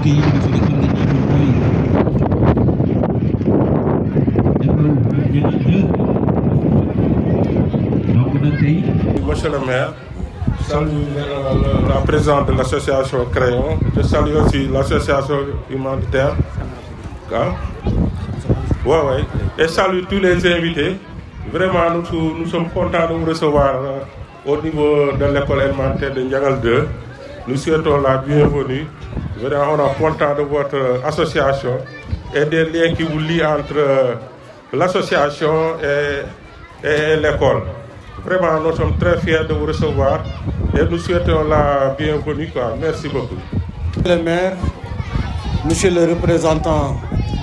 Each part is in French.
accueilli fi nga xam ne nii moom mooy école Diangal 2 donc nag tey. Monsieur le maire, je salue la présidente de l'association Crayon, je salue aussi l'association humanitaire. Ouais. Et salue tous les invités. Vraiment, nous sommes contents de vous recevoir au niveau de l'école élémentaire de Diangal 2. Nous souhaitons la bienvenue. Vraiment, on est content de votre association et des liens qui vous lient entre l'association et l'école. Vraiment, nous sommes très fiers de vous recevoir et nous souhaitons la bienvenue. Merci beaucoup. Monsieur le maire, monsieur le représentant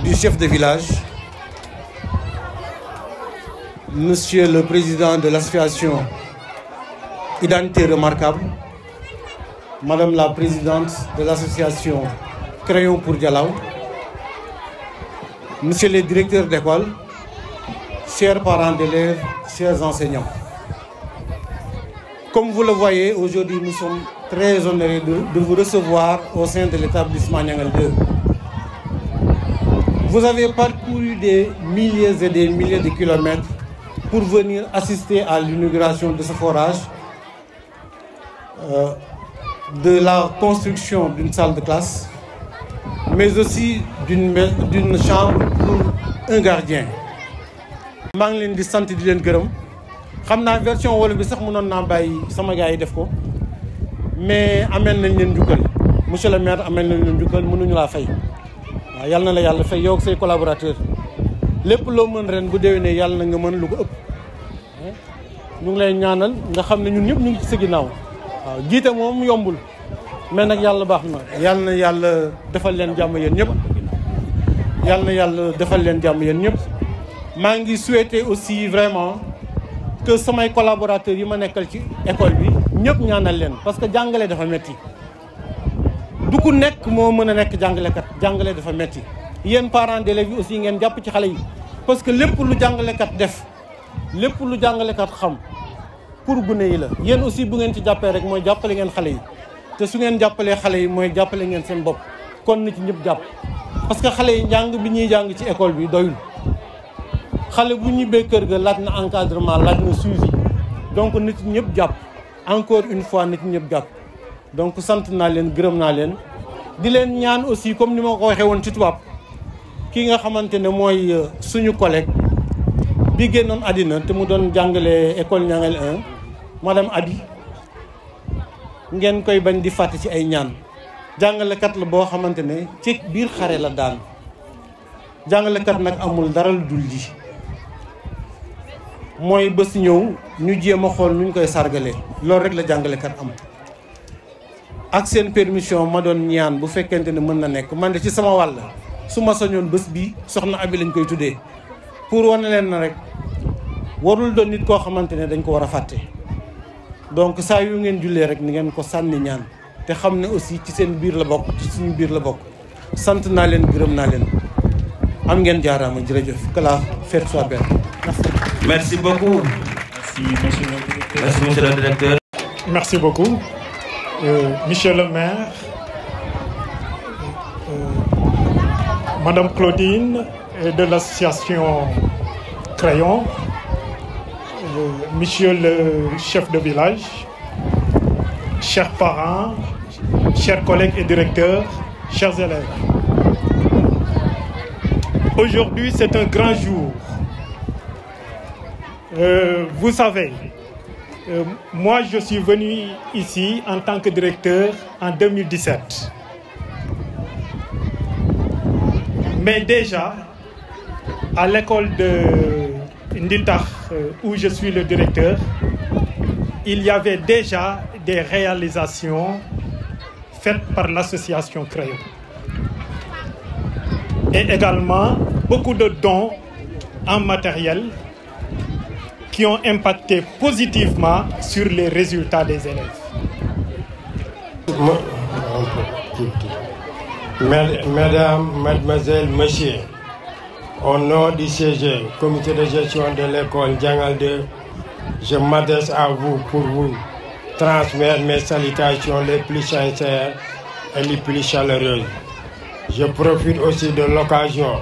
du chef de village, monsieur le président de l'association Identité Remarquable, madame la présidente de l'association Crayon pour Dialaw, monsieur le directeur d'école, chers parents d'élèves, chers enseignants. Comme vous le voyez, aujourd'hui nous sommes très honorés de vous recevoir au sein de l'établissement Diangal 2. Vous avez parcouru des milliers et des milliers de kilomètres pour venir assister à l'inauguration de ce forage, de la construction d'une salle de classe, mais aussi d'une chambre pour un gardien. maa ngi leen di sant di leen gërëm xam naa version wolof bi sax mënoon naa bàyyi sama gars yi def ko mais amel nañ leen njukkal monsieur le maire amel nañ leen njukkal mënuñu laa fay waaw yal na la yàlla fay yow ak say collaborateurs lépp loo mën ren bu déwénee yàlla na nga mën lu ko ëpp ñu ngi lay ñaanal nga xam ne ñun ñëpp ñu ngi ci sa ginnaaw waaw jiite moom yombul mais nag yàlla baax na yàlla defal leen jàmm yéen ñëpp yàlla defal leen jàmm yéen ñëpp maa ngi souhaiter aussi vraiment que samay collaborateurs yi ma nekkal ci école bi ñëpp ñaanal leen parce que jàngale dafa metti du ku nekk moo mën a nekk jàngalekat jàngale dafa metti yéen parents d'élèves yi aussi ngeen jàpp ci xale yi parce que lépp lu jàngalekat def lépp lu jàngalekat xam pour gune yi la yéen aussi bu ngeen ci jàppee rek mooy jàppale ngeen xale yi te su ngeen jàppalee xale yi mooy jàppale ngeen seen bopp kon na ci ñëpp jàpp parce que xale yi njàng bi ñuy jàng ci école bi doyul xale bu ñibbee kër ga laaj na encadrement laaj na suivi donc nit ñëpp jàpp encore une fois nit ñëpp jàpp donc sant naa leen gërëm naa leen di leen ñaan aussi comme ni ma ko waxee woon ci tubaab kii nga xamante ne mooy suñu collègue bi génnoon àddina te mu doon jàngale école Diangal 1 madame Adi ngeen koy bañ di fàtte ci ay ñaan jàngalekat la boo xamante ne ci biir xare la daan jàngalekat nag amul dara lu dul ji mooy bés ñëw ñu jéem a xool nuñ koy sargalee loolu rek la jàngalekat am ak seen permission ma doon ñaan bu fekkente ne mën na nekk man de ci sama wàll su ma sañoon bés bi soxna Abi lañ koy tuddee pour wane leen na rek warul doon nit koo xamante ne dañ ko war a fàtte donc saa yu ngeen jullee rek ni ngeen ko sànni ñaan te xam ne aussi ci seen biir la bokk ci suñu biir la bokk sant naa leen gërëm naa leen am ngeen jaaraama jërëjëf que la fête soit belle. Merci beaucoup. Merci monsieur le directeur. Merci beaucoup. Monsieur le maire, Madame Claudine de l'association Crayon, Monsieur le chef de village, chers parents, chers collègues et directeurs, chers élèves. Aujourd'hui, c'est un grand jour. Vous savez, moi je suis venu ici en tant que directeur en 2017. Mais déjà, à l'école de Nditak, où je suis le directeur, il y avait déjà des réalisations faites par l'association Crayon. Et également beaucoup de dons en matériel qui ont impacté positivement sur les résultats des élèves. Mesdames, Mademoiselles, Messieurs, au nom du CG, comité de gestion de l'école Diangal 2, je m'adresse à vous pour vous transmettre mes salutations les plus sincères et les plus chaleureuses. Je profite aussi de l'occasion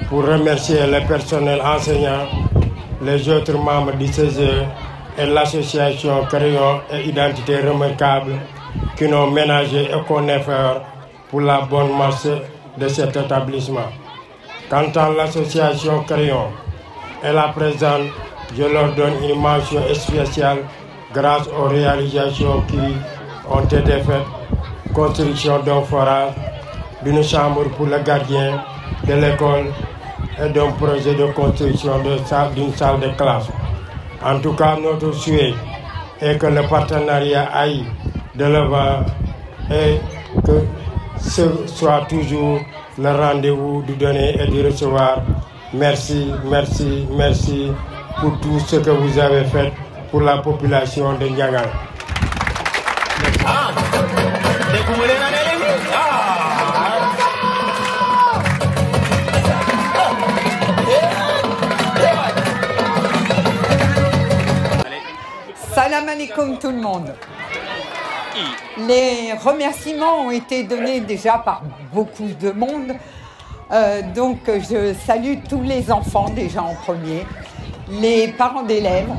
pour remercier le personnel enseignant, les autres membres du CGE et l'association Crayon et Identité Remarquable qui n'ont ménagé aucun effort pour la bonne marche de cet établissement. Quant à l'association Crayon et la présente, je leur donne une mention spéciale grâce aux réalisations qui ont été faites. Construction d'un forage, d'une chambre pour le gardien de l'école et d'un projet de construction d'une salle de classe. En tout cas, notre souhait est que le partenariat aille de l'avant et que ce soit toujours le rendez-vous du donner et du recevoir. Merci, merci, merci pour tout ce que vous avez fait pour la population de Ndiangal. Salam alaikum tout le monde. Les remerciements ont été donnés déjà par beaucoup de monde. Donc je salue tous les enfants déjà en premier, les parents d'élèves,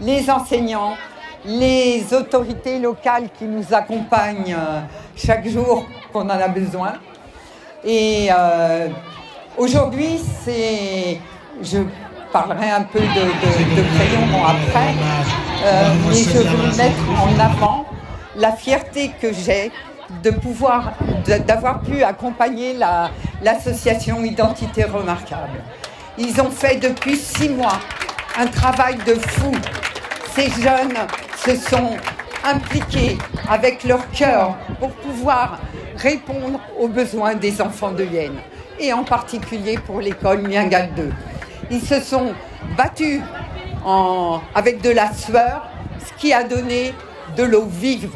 les enseignants, les autorités locales qui nous accompagnent chaque jour qu'on en a besoin. Et aujourd'hui, je parlerai un peu de Crayon après, mais je veux mettre en avant la fierté que j'ai d'avoir pu accompagner l'association Identité Remarquable. Ils ont fait depuis 6 mois un travail de fou. Ces jeunes se sont impliqués avec leur cœur pour pouvoir répondre aux besoins des enfants de Yenne, et en particulier pour l'école Ndiangal 2. Ils se sont battus avec de la sueur, ce qui a donné de l'eau vive.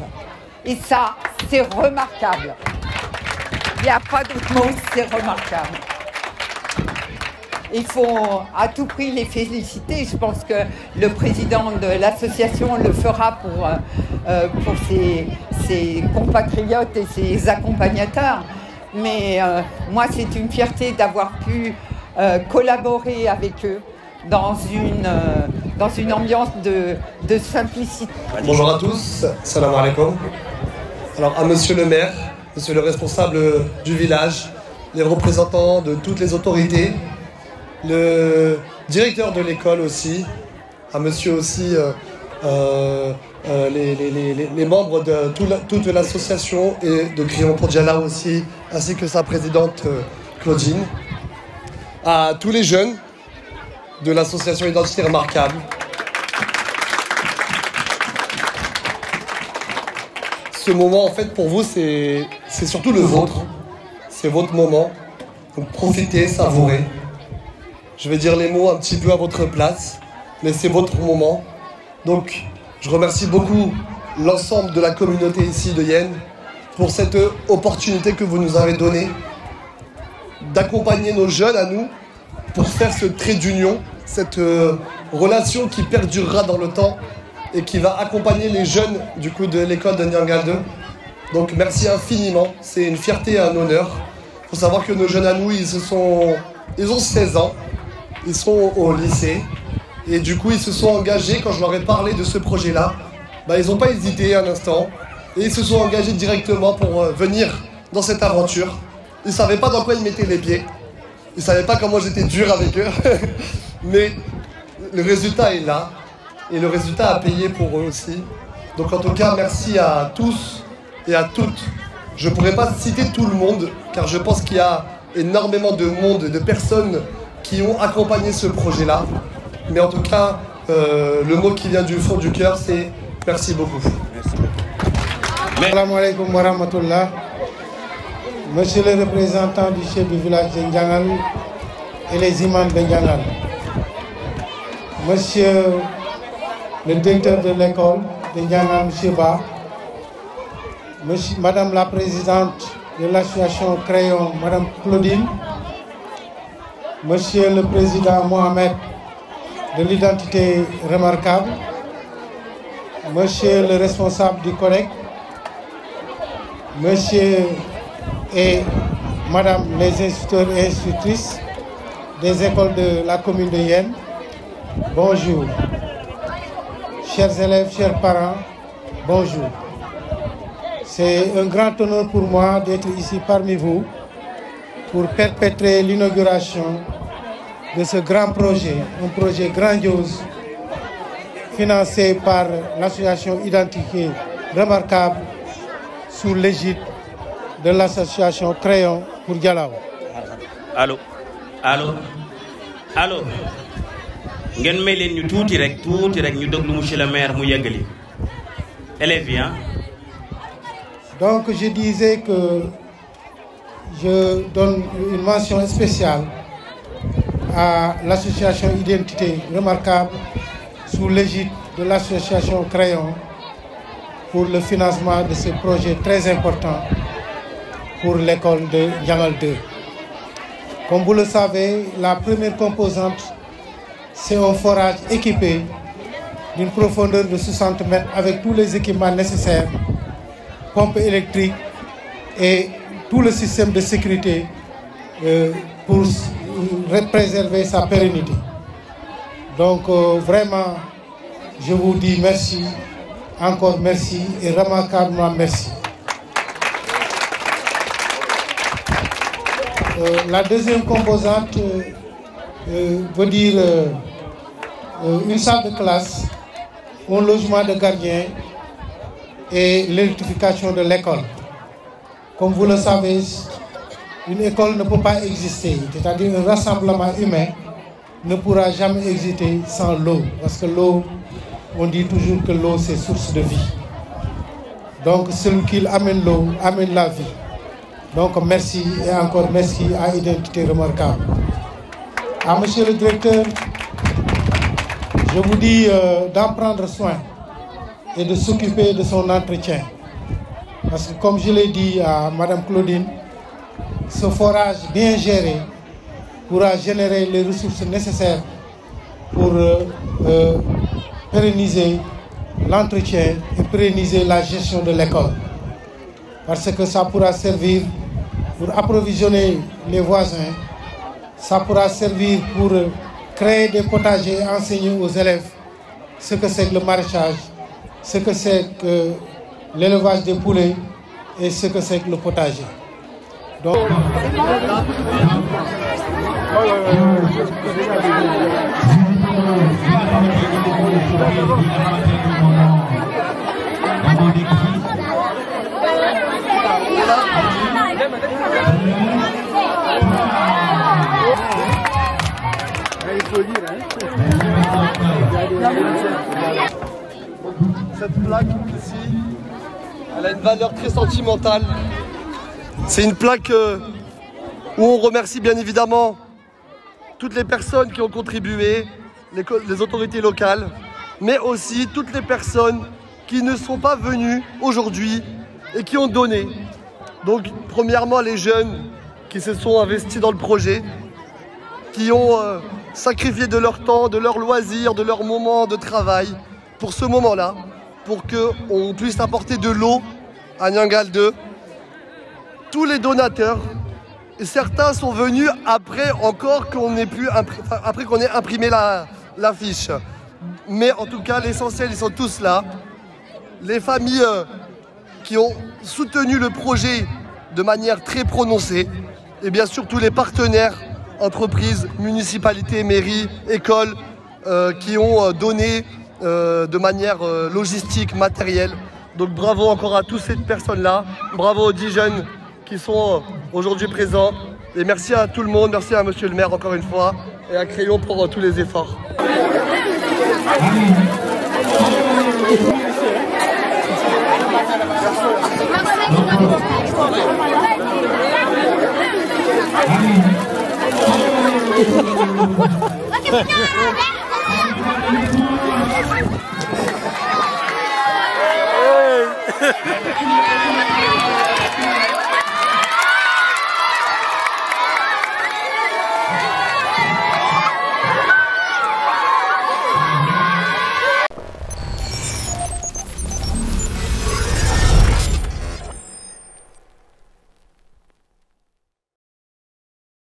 Et ça, c'est remarquable. Il n'y a pas d'autre mot, c'est remarquable. Il faut à tout prix les féliciter. Je pense que le président de l'association le fera pour ses compatriotes et ses accompagnateurs. Mais moi, c'est une fierté d'avoir pu collaborer avec eux dans une ambiance de simplicité. Bonjour à tous, salam alaikum. Alors à monsieur le maire, monsieur le responsable du village, les représentants de toutes les autorités, le directeur de l'école aussi, à monsieur aussi les membres de toute l'association et de Crayon pour Diala aussi, ainsi que sa présidente Claudine, à tous les jeunes de l'association Identité Remarquable. Ce moment, en fait, pour vous, c'est surtout le vôtre. C'est votre moment. Donc profitez, savourez. Je vais dire les mots un petit peu à votre place, mais c'est votre moment. Donc, je remercie beaucoup l'ensemble de la communauté ici de Yenne pour cette opportunité que vous nous avez donnée d'accompagner nos jeunes à nous pour faire ce trait d'union, cette relation qui perdurera dans le temps et qui va accompagner les jeunes du coup de l'école de Ndiangal 2. Donc merci infiniment, c'est une fierté et un honneur. Il faut savoir que nos jeunes à nous, ils ont 16 ans, ils sont au lycée et du coup ils se sont engagés. Quand je leur ai parlé de ce projet-là, ils n'ont pas hésité un instant et ils se sont engagés directement pour venir dans cette aventure. Ils ne savaient pas dans quoi ils mettaient les pieds, ils ne savaient pas comment j'étais dur avec eux, mais le résultat est là. Et le résultat a payé pour eux aussi. Donc en tout cas, merci à tous et à toutes. Je ne pourrais pas citer tout le monde, car je pense qu'il y a énormément de monde, de personnes qui ont accompagné ce projet-là. Mais en tout cas, le mot qui vient du fond du cœur, c'est merci beaucoup. Assalamu alaikum wa rahmatullah. Monsieur le représentant du chef du village de Ndiangal et les imams de Ndiangal. Monsieur le directeur de l'école de Ndiangal, M. Ba, Madame la présidente de l'association Crayon, Madame Claudine, Monsieur le président Mohamed de l'Identité Remarquable, Monsieur le responsable du collègue, Monsieur et Madame les instituteurs et institutrices des écoles de la commune de Yène, bonjour. Chers élèves, chers parents, bonjour. C'est un grand honneur pour moi d'être ici parmi vous pour perpétrer l'inauguration de ce grand projet, un projet grandiose financé par l'association Identité Remarquable sous l'égide de l'association Crayon pour Dialaw. Allô, allô, allô. Ngeen may leen ñu tuuti rek ñu déglu monsieur le maire mu yeggali élèves yi. Donc je disais que je donne une mention spéciale à l'association Identité Remarquable sous l'égide de l'association Crayon pour le financement de ce projet très important pour l'école de Ndiangal 2. Comme vous le savez, la première composante, c'est un forage équipé d'une profondeur de 60 mètres avec tous les équipements nécessaires, pompe électrique et tout le système de sécurité pour préserver sa pérennité. Donc vraiment, je vous dis merci, encore merci et remarquablement merci. La deuxième composante veut dire une salle de classe, un logement de gardien et l'électrification de l'école. Comme vous le savez, une école ne peut pas exister, c'est-à-dire un rassemblement humain ne pourra jamais exister sans l'eau, parce que l'eau, on dit toujours que l'eau c'est source de vie. Donc celui qui amène l'eau amène la vie. Donc merci et encore merci à Identité Remarquable. À monsieur le directeur, je vous dis d'en prendre soin et de s'occuper de son entretien. Parce que comme je l'ai dit à madame Claudine, ce forage bien géré pourra générer les ressources nécessaires pour pérenniser l'entretien et pérenniser la gestion de l'école. Parce que ça pourra servir pour approvisionner les voisins, ça pourra servir pour créer des potagers et enseigner aux élèves ce que c'est que le maraîchage, ce que c'est que l'élevage des poulets et ce que c'est que le potager. Donc, cette plaque ici, elle a une valeur très sentimentale. C'est une plaque où on remercie bien évidemment toutes les personnes qui ont contribué, les autorités locales, mais aussi toutes les personnes qui ne sont pas venues aujourd'hui et qui ont donné. Donc premièrement les jeunes qui se sont investis dans le projet, qui ont sacrifié de leur temps, de leurs loisirs, de leur moment de travail pour ce moment-là, pour qu'on puisse apporter de l'eau à Ndiangal 2. Tous les donateurs, et certains sont venus après encore qu'on ait imprimé l'affiche. Mais en tout cas, l'essentiel, ils sont tous là. Les familles qui ont soutenu le projet de manière très prononcée, et bien sûr tous les partenaires, entreprises, municipalités, mairies, écoles, qui ont donné de manière logistique, matérielle. Donc bravo encore à toutes ces personnes-là, bravo aux 10 jeunes qui sont aujourd'hui présents. Et merci à tout le monde, merci à monsieur le maire encore une fois, et à Crayon pour tous les efforts. Hey!